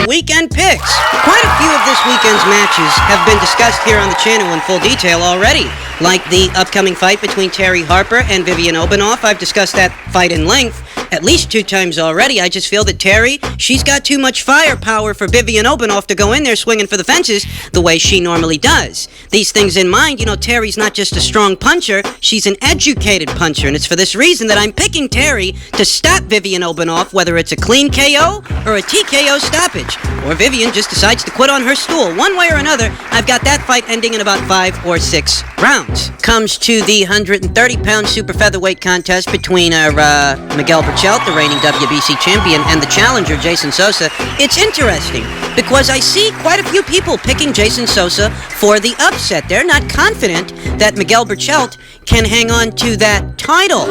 weekend picks. Quite a few of this weekend's matches have been discussed here on the channel in full detail already, like the upcoming fight between Terry Harper and Vivian Obanoff. I've discussed that fight in length at least 2 times already. I just feel that Terry, she's got too much firepower for Vivian Obanoff to go in there swinging for the fences the way she normally does. These things in mind, Terry's not just a strong puncher, she's an educated puncher, and it's for this reason that I'm picking Terry to stop Vivian Obanoff, whether it's a clean KO or a TKO stoppage, or Vivian just decides to quit on her stool. One way or another, I've got that fight ending in about 5 or 6 rounds. Comes to the 130-pound super featherweight contest between Miguel Berchelt, the reigning WBC champion, and the challenger, Jason Sosa. It's interesting because I see quite a few people picking Jason Sosa for the upset. They're not confident that Miguel Berchelt can hang on to that title.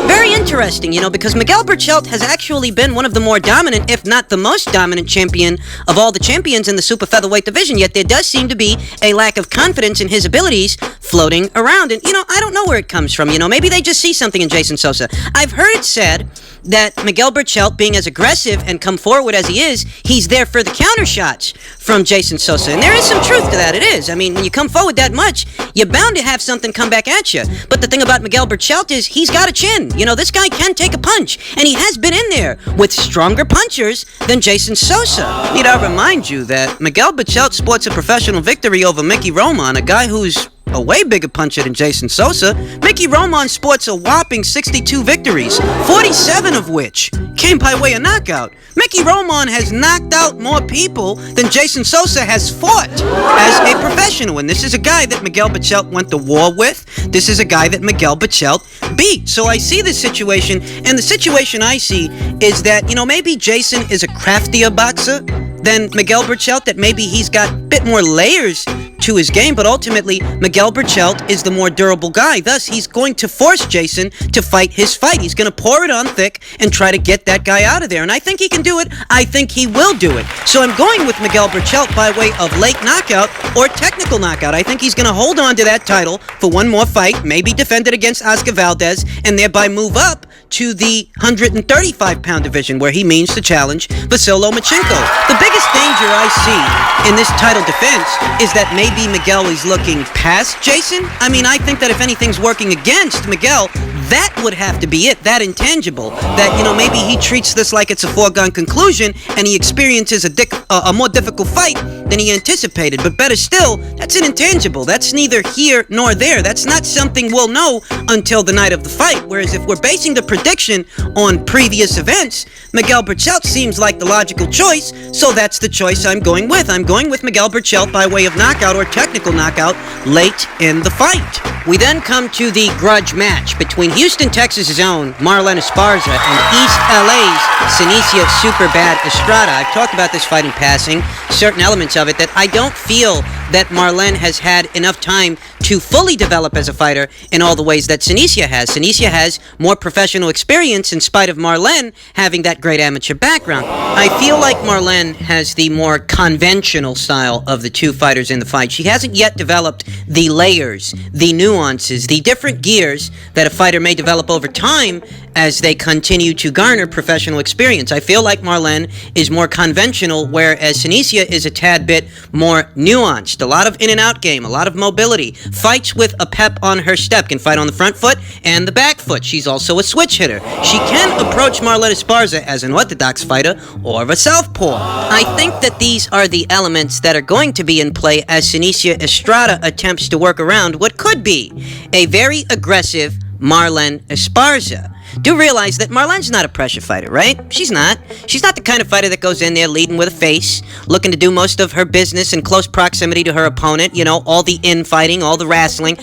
Very interesting, because Miguel Berchelt has actually been one of the more dominant, if not the most dominant champion of all the champions in the super featherweight division, yet there does seem to be a lack of confidence in his abilities floating around. And, I don't know where it comes from. Maybe they just see something in Jason Sosa. I've heard it said that Miguel Berchelt, being as aggressive and come forward as he is, he's there for the counter shots from Jason Sosa. And there is some truth to that. It is. I mean, when you come forward that much, you're bound to have something come back at you. But the thing about Miguel Berchelt is he's got a chin. This guy can take a punch. And he has been in there with stronger punchers than Jason Sosa. Need I remind you that Miguel Berchelt sports a professional victory over Mickey Roman, a guy who's a way bigger puncher than Jason Sosa. Mickey Roman sports a whopping 62 victories, 47 of which came by way of knockout. Mickey Roman has knocked out more people than Jason Sosa has fought as a professional. And this is a guy that Miguel Berchelt went to war with. This is a guy that Miguel Berchelt beat. So I see this situation, and the situation I see is that, maybe Jason is a craftier boxer than Miguel Berchelt, that maybe he's got a bit more layers to his game, but ultimately Miguel Berchelt is the more durable guy. Thus, he's going to force Jason to fight his fight. He's going to pour it on thick and try to get that guy out of there. And I think he can do it. I think he will do it. So I'm going with Miguel Berchelt by way of late knockout or technical knockout. I think he's going to hold on to that title for one more fight, maybe defend it against Oscar Valdez, and thereby move up to the 135-pound division, where he means to challenge Vasyl Lomachenko. The biggest danger I see in this title defense is that maybe Miguel is looking past Jason. I mean, I think that if anything's working against Miguel, that would have to be it, that intangible. That, maybe he treats this like it's a foregone conclusion and he experiences a more difficult fight than he anticipated. But better still, that's an intangible. That's neither here nor there. That's not something we'll know until the night of the fight. Whereas if we're basing the prediction on previous events, Miguel Berchelt seems like the logical choice, so that's the choice I'm going with. I'm going with Miguel Berchelt by way of knockout or technical knockout late in the fight. We then come to the grudge match between Houston, Texas' own Marlen Esparza and East LA's Senicia Superbad Estrada. I've talked about this fight in passing, certain elements of it that I don't feel that Marlen has had enough time to fully develop as a fighter in all the ways that Senicia has. Senicia has more professional experience in spite of Marlen having that great amateur background. I feel like Marlen has the more conventional style of the two fighters in the fight. She hasn't yet developed the layers, the nuances, the different gears that a fighter may develop over time as they continue to garner professional experience. I feel like Marlen is more conventional, whereas Senicia is a tad bit more nuanced. A lot of in and out game, a lot of mobility, fights with a pep on her step, can fight on the front foot and the back foot. She's also a switch hitter. She can approach Marlen Esparza as an orthodox fighter or a southpaw. I think that these are the elements that are going to be in play as Senicia Estrada attempts to work around what could be a very aggressive Marlen Esparza. Do realize that Marlen's not a pressure fighter, right? She's not. She's not the kind of fighter that goes in there leading with a face, looking to do most of her business in close proximity to her opponent, all the infighting, all the wrestling.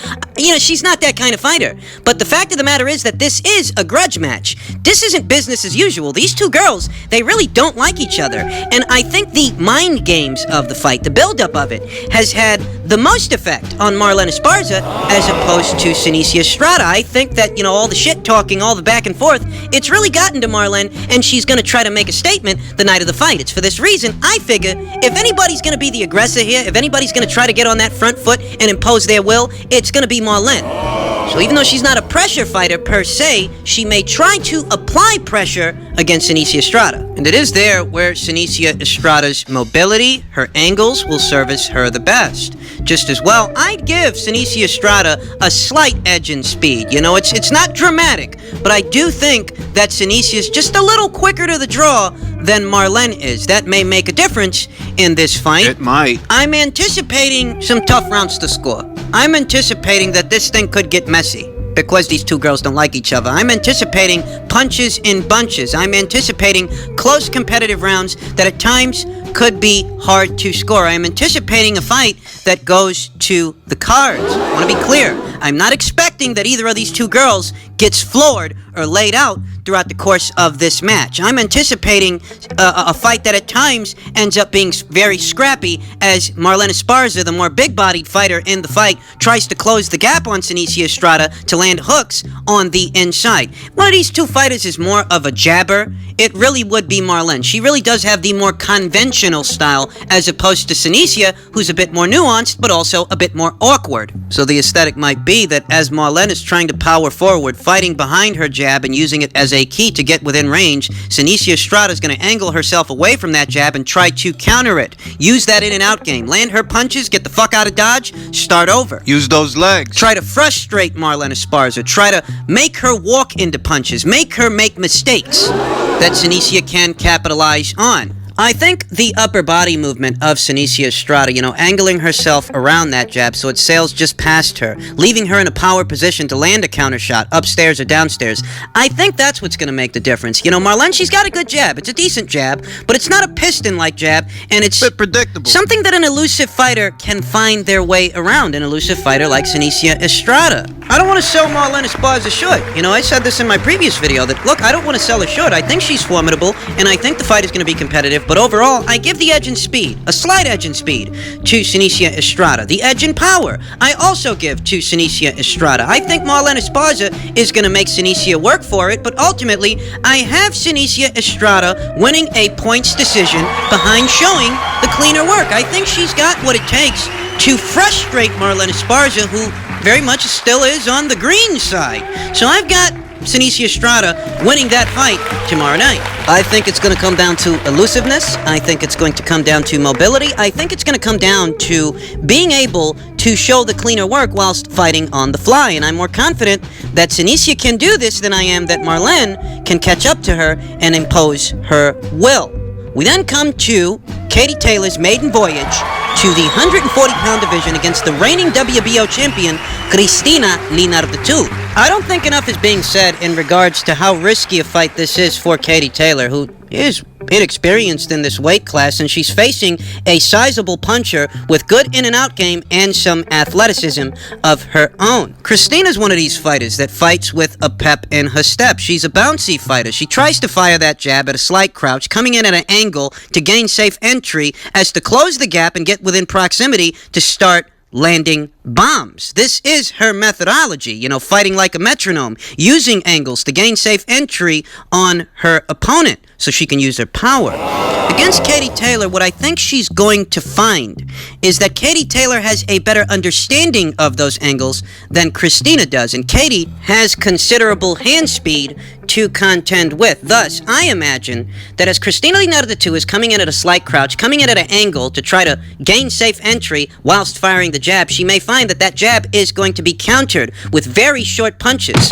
She's not that kind of fighter. But the fact of the matter is that this is a grudge match. This isn't business as usual. These two girls, they really don't like each other. And I think the mind games of the fight, the buildup of it, has had the most effect on Marlen Esparza as opposed to Senicia Estrada. I think that, all the shit talking, all the back and forth, it's really gotten to Marlen, and she's going to try to make a statement the night of the fight. It's for this reason, I figure, if anybody's going to be the aggressor here, if anybody's going to try to get on that front foot and impose their will, it's going to be Marlen. So even though she's not a pressure fighter per se, she may try to apply pressure against Senicia Estrada. And it is there where Senicia Estrada's mobility, her angles, will service her the best. Just as well, I'd give Senicia Estrada a slight edge in speed. You know, it's not dramatic, but I do think that Senicia is just a little quicker to the draw than Marlen is. That may make a difference in this fight. It might. I'm anticipating some tough rounds to score. I'm anticipating that this thing could get messy because these two girls don't like each other. I'm anticipating punches in bunches. I'm anticipating close competitive rounds that at times could be hard to score. I'm anticipating a fight that goes to the cards. I want to be clear. I'm not expecting that either of these two girls gets floored or laid out throughout the course of this match. I'm anticipating a fight that at times ends up being very scrappy as Marlen Esparza, the more big-bodied fighter in the fight, tries to close the gap on Senicia Estrada to land hooks on the inside. One of these two fighters is more of a jabber. It really would be Marlen. She really does have the more conventional style as opposed to Senicia, who's a bit more nuanced but also a bit more awkward. So the aesthetic might be that as Marlen is trying to power forward, fighting behind her jab and using it as a key to get within range, Senicia Estrada is going to angle herself away from that jab and try to counter it. Use that in and out game. Land her punches, get the fuck out of dodge, start over. Use those legs. Try to frustrate Marlen Esparza. Try to make her walk into punches. Make her make mistakes that Senicia can capitalize on. I think the upper body movement of Senicia Estrada, you know, angling herself around that jab so it sails just past her, leaving her in a power position to land a counter shot upstairs or downstairs, I think that's what's going to make the difference. You know, Marlen, she's got a good jab. It's a decent jab, but it's not a piston-like jab, and it's a bit predictable. Something that an elusive fighter can find their way around, an elusive fighter like Senicia Estrada. I don't want to sell Marlen Esparza short. You know, I said this in my previous video that, look, I don't want to sell her short. I think she's formidable, and I think the fight is going to be competitive. But overall, I give the edge in speed, a slight edge in speed, to Senicia Estrada. The edge in power, I also give to Senicia Estrada. I think Marlen Esparza is going to make Senicia work for it, but ultimately, I have Senicia Estrada winning a points decision behind showing the cleaner work. I think she's got what it takes to frustrate Marlen Esparza, who very much still is on the green side. So I've got Senicia Estrada winning that fight tomorrow night. I think it's going to come down to elusiveness. I think it's going to come down to mobility. I think it's going to come down to being able to show the cleaner work whilst fighting on the fly. And I'm more confident that Senicia can do this than I am that Marlen can catch up to her and impose her will. We then come to Katie Taylor's maiden voyage to the 140-pound division against the reigning WBO champion, Cristina Linardatou. I don't think enough is being said in regards to how risky a fight this is for Katie Taylor, who is inexperienced in this weight class, and she's facing a sizable puncher with good in-and-out game and some athleticism of her own. Christina's one of these fighters that fights with a pep in her step. She's a bouncy fighter. She tries to fire that jab at a slight crouch, coming in at an angle to gain safe entry as to close the gap and get within proximity to start landing bombs. This is her methodology, you know, fighting like a metronome, using angles to gain safe entry on her opponent so she can use her power. Against Katie Taylor, what I think she's going to find is that Katie Taylor has a better understanding of those angles than Cristina does, and Katie has considerable hand speed to contend with. Thus, I imagine that as Cristina Linardatou is coming in at a slight crouch, coming in at an angle to try to gain safe entry whilst firing the jab, she may find that that jab is going to be countered with very short punches.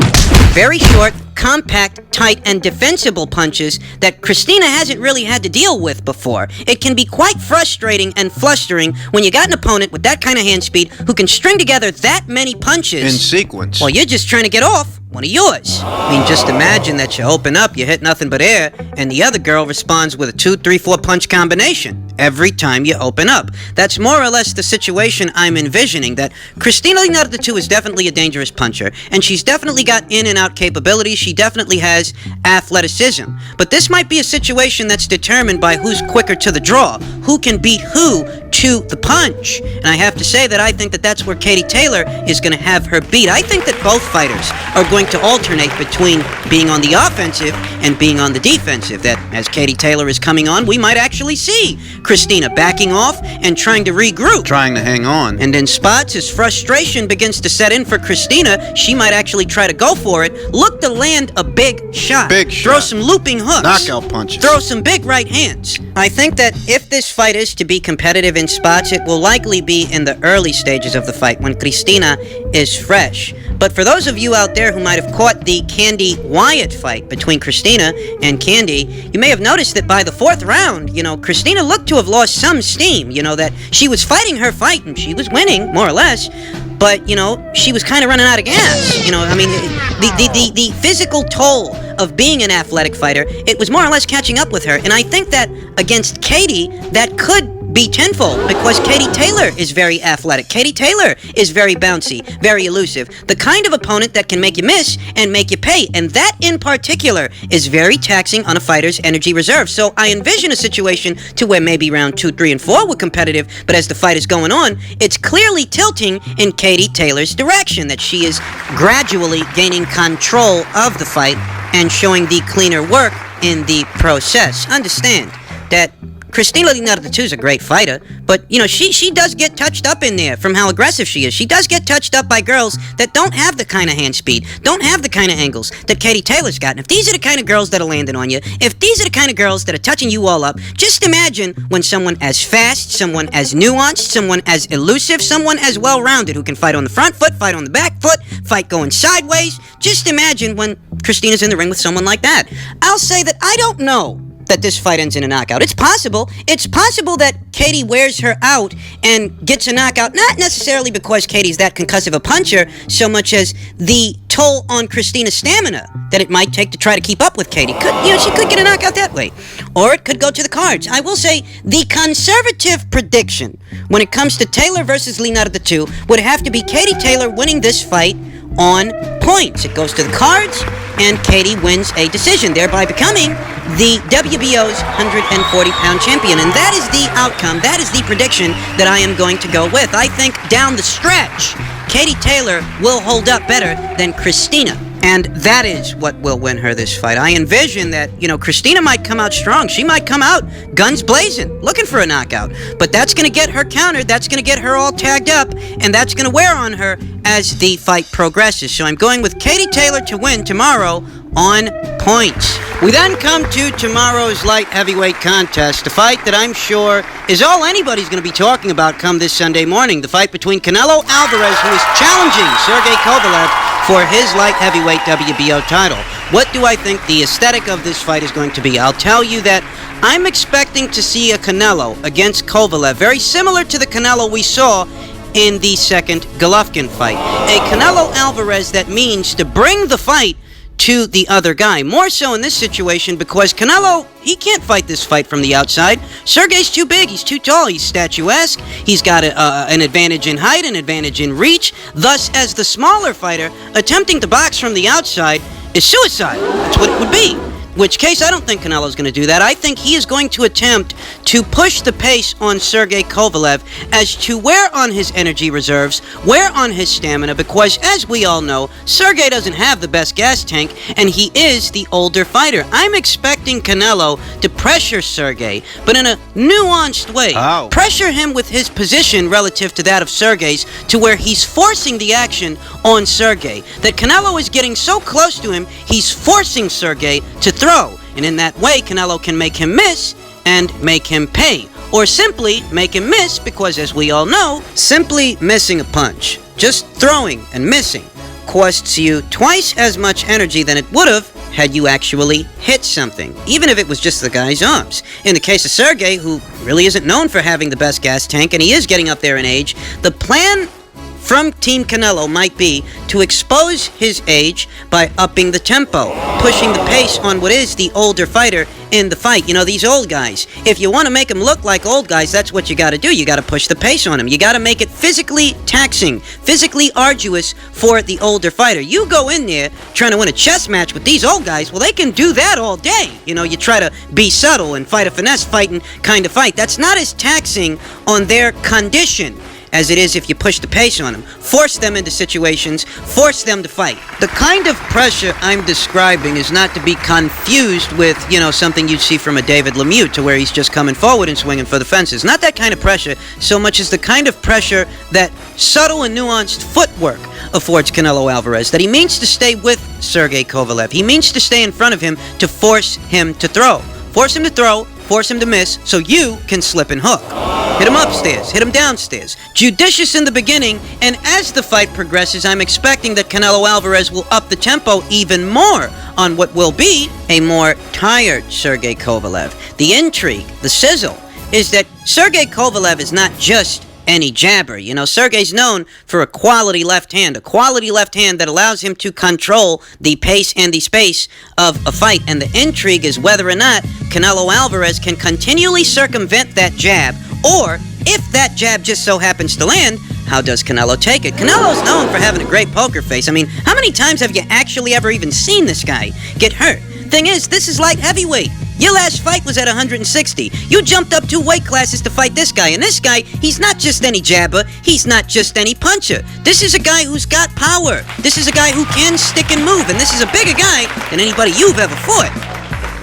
Very short, compact, tight, and defensible punches that Cristina hasn't really had to deal with before. It can be quite frustrating and flustering when you got an opponent with that kind of hand speed who can string together that many punches in sequence while you're just trying to get off one of yours. I mean, just imagine that you open up, you hit nothing but air, and the other girl responds with a 2, 3, 4 punch combination every time you open up. That's more or less the situation I'm envisioning, that Cristina Linardatou is definitely a dangerous puncher, and she's definitely got in and out capabilities. She definitely has athleticism. But this might be a situation that's determined by who's quicker to the draw, who can beat who to the punch. And I have to say that I think that that's where Katie Taylor is going to have her beat. I think that both fighters are going to alternate between being on the offensive and being on the defensive. That as Katie Taylor is coming on, we might actually see Christina backing off and trying to regroup. Trying to hang on. And in spots, as frustration begins to set in for Christina, she might actually try to go for it, look to land a big shot. Throw some looping hooks. Knockout punches. Throw some big right hands. I think that if this fight is to be competitive in spots, it will likely be in the early stages of the fight when Christina is fresh. But for those of you out there who might have caught the Candy Wyatt fight between Christina and Candy, you may have noticed that by the fourth round, Christina looked to have lost some steam, that she was fighting her fight and she was winning, more or less, but, she was kind of running out of gas. The physical toll of being an athletic fighter, it was more or less catching up with her. And I think that against Katie, that could be tenfold, because Katie Taylor is very athletic. Katie Taylor is very bouncy, very elusive. The kind of opponent that can make you miss and make you pay. And that in particular is very taxing on a fighter's energy reserve. So I envision a situation to where maybe round 2, 3, and 4 were competitive, but as the fight is going on, it's clearly tilting in Katie Taylor's direction, that she is gradually gaining control of the fight and showing the cleaner work in the process. Understand that Christina Linardatou is a great fighter, but, she does get touched up in there from how aggressive she is. She does get touched up by girls that don't have the kind of hand speed, don't have the kind of angles that Katie Taylor's got. And if these are the kind of girls that are landing on you, if these are the kind of girls that are touching you all up, just imagine when someone as fast, someone as nuanced, someone as elusive, someone as well-rounded, who can fight on the front foot, fight on the back foot, fight going sideways. Just imagine when Christina's in the ring with someone like that. I'll say that I don't know that this fight ends in a knockout. It's possible. It's possible that Katie wears her out and gets a knockout, not necessarily because Katie's that concussive a puncher, so much as the toll on Christina's stamina that it might take to try to keep up with Katie. She could get a knockout that way. Or it could go to the cards. I will say the conservative prediction when it comes to Taylor versus Linardatou would have to be Katie Taylor winning this fight on points. It goes to the cards, and Katie wins a decision, thereby becoming the WBO's 140-pound champion. And that is the outcome, that is the prediction that I am going to go with. I think down the stretch, Katie Taylor will hold up better than Christina. And that is what will win her this fight. I envision that, Christina might come out strong. She might come out guns blazing, looking for a knockout. But that's going to get her countered. That's going to get her all tagged up. And that's going to wear on her as the fight progresses. So I'm going with Katie Taylor to win tomorrow on points. We then come to tomorrow's light heavyweight contest, a fight that I'm sure is all anybody's going to be talking about come this Sunday morning. The fight between Canelo Alvarez, who is challenging Sergey Kovalev for his light heavyweight WBO title. What do I think the aesthetic of this fight is going to be? I'll tell you that I'm expecting to see a Canelo against Kovalev, very similar to the Canelo we saw in the second Golovkin fight. A Canelo Alvarez that means to bring the fight to the other guy. More so in this situation because Canelo, he can't fight this fight from the outside. Sergey's too big, he's too tall, he's statuesque, he's got an advantage in height, an advantage in reach. Thus, as the smaller fighter, attempting to box from the outside is suicide. That's what it would be. Which case, I don't think Canelo's going to do that. I think he is going to attempt to push the pace on Sergey Kovalev as to where on his energy reserves, where on his stamina, because as we all know, Sergey doesn't have the best gas tank, and he is the older fighter. I'm expecting Canelo to pressure Sergey, but in a nuanced way. Oh. Pressure him with his position relative to that of Sergey's, to where he's forcing the action on Sergey. That Canelo is getting so close to him, he's forcing Sergey to throw, and in that way Canelo can make him miss and make him pay, or simply make him miss because, as we all know, simply missing a punch, just throwing and missing, costs you twice as much energy than it would have had you actually hit something, even if it was just the guy's arms. In the case of Sergey, who really isn't known for having the best gas tank, and he is getting up there in age, the plan from Team Canelo might be to expose his age by upping the tempo, pushing the pace on what is the older fighter in the fight. You know, these old guys, if you want to make them look like old guys, that's what you got to do. You got to push the pace on them. You got to make it physically taxing, physically arduous for the older fighter. You go in there trying to win a chess match with these old guys, well, they can do that all day. You know, you try to be subtle and fight a finesse fighting kind of fight. That's not as taxing on their condition as it is if you push the pace on them. Force them into situations, force them to fight. The kind of pressure I'm describing is not to be confused with, you know, something you'd see from a David Lemieux, to where he's just coming forward and swinging for the fences. Not that kind of pressure, so much as the kind of pressure that subtle and nuanced footwork affords Canelo Alvarez, that he means to stay with Sergey Kovalev. He means to stay in front of him to force him to throw. Force him to throw, force him to miss, so you can slip and hook. Hit him upstairs, hit him downstairs. Judicious in the beginning, and as the fight progresses, I'm expecting that Canelo Alvarez will up the tempo even more on what will be a more tired Sergey Kovalev. The intrigue, the sizzle, is that Sergey Kovalev is not just any jabber. You know, Sergey's known for a quality left hand that allows him to control the pace and the space of a fight. And the intrigue is whether or not Canelo Alvarez can continually circumvent that jab, or if that jab just so happens to land, how does Canelo take it? Canelo's known for having a great poker face. I mean, how many times have you actually ever even seen this guy get hurt? Thing is, this is light heavyweight. Your last fight was at 160. You jumped up 2 weight classes to fight this guy. And this guy, he's not just any jabber. He's not just any puncher. This is a guy who's got power. This is a guy who can stick and move. And this is a bigger guy than anybody you've ever fought.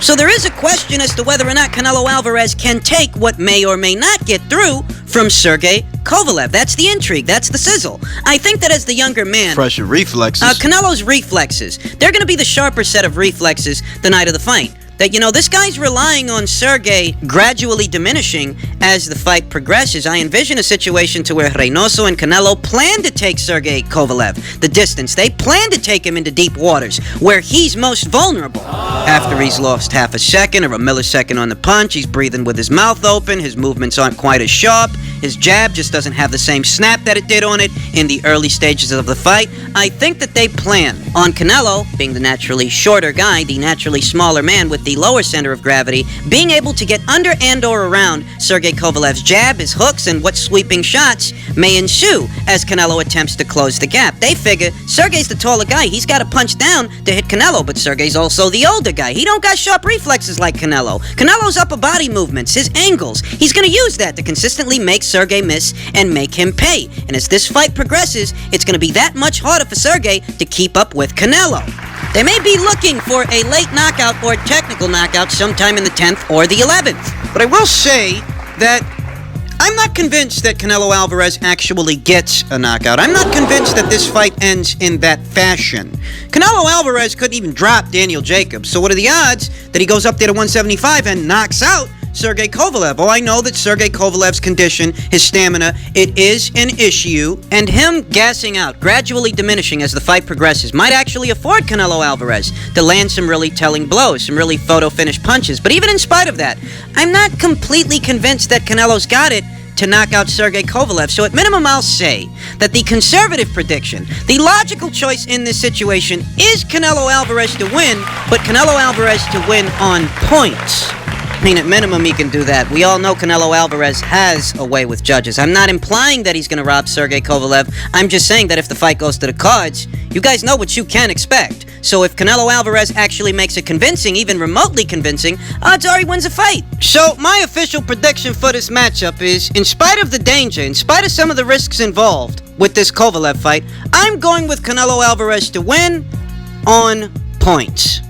So there is a question as to whether or not Canelo Alvarez can take what may or may not get through from Sergey Kovalev. That's the intrigue. That's the sizzle. I think that as the younger man, fresher reflexes. Canelo's reflexes, they're going to be the sharper set of reflexes the night of the fight. That, you know, this guy's relying on Sergey gradually diminishing as the fight progresses. I envision a situation to where Reynoso and Canelo plan to take Sergey Kovalev the distance. They plan to take him into deep waters where he's most vulnerable. After he's lost half a second or a millisecond on the punch, he's breathing with his mouth open, his movements aren't quite as sharp, his jab just doesn't have the same snap that it did on it in the early stages of the fight. I think that they plan on Canelo, being the naturally shorter guy, the naturally smaller man with the lower center of gravity, being able to get under and or around Sergey Kovalev's jab, his hooks, and what sweeping shots may ensue as Canelo attempts to close the gap. They figure Sergey's the taller guy. He's got to punch down to hit Canelo, but Sergey's also the older guy. He don't got sharp reflexes like Canelo. Canelo's upper body movements, his angles, he's going to use that to consistently make Sergey miss and make him pay. And as this fight progresses, it's going to be that much harder for Sergey to keep up with Canelo. They may be looking for a late knockout or technical knockout sometime in the 10th or the 11th. But I will say that I'm not convinced that Canelo Alvarez actually gets a knockout. I'm not convinced that this fight ends in that fashion. Canelo Alvarez couldn't even drop Daniel Jacobs. So what are the odds that he goes up there to 175 and knocks out Sergey Kovalev? Oh, I know that Sergey Kovalev's condition, his stamina, it is an issue, and him gassing out, gradually diminishing as the fight progresses, might actually afford Canelo Alvarez to land some really telling blows, some really photo-finish punches. But even in spite of that, I'm not completely convinced that Canelo's got it to knock out Sergey Kovalev. So at minimum, I'll say that the conservative prediction, the logical choice in this situation, is Canelo Alvarez to win, but Canelo Alvarez to win on points. I mean, at minimum, he can do that. We all know Canelo Alvarez has a way with judges. I'm not implying that he's going to rob Sergey Kovalev. I'm just saying that if the fight goes to the cards, you guys know what you can expect. So if Canelo Alvarez actually makes it convincing, even remotely convincing, odds are he wins a fight. So my official prediction for this matchup is, in spite of the danger, in spite of some of the risks involved with this Kovalev fight, I'm going with Canelo Alvarez to win on points.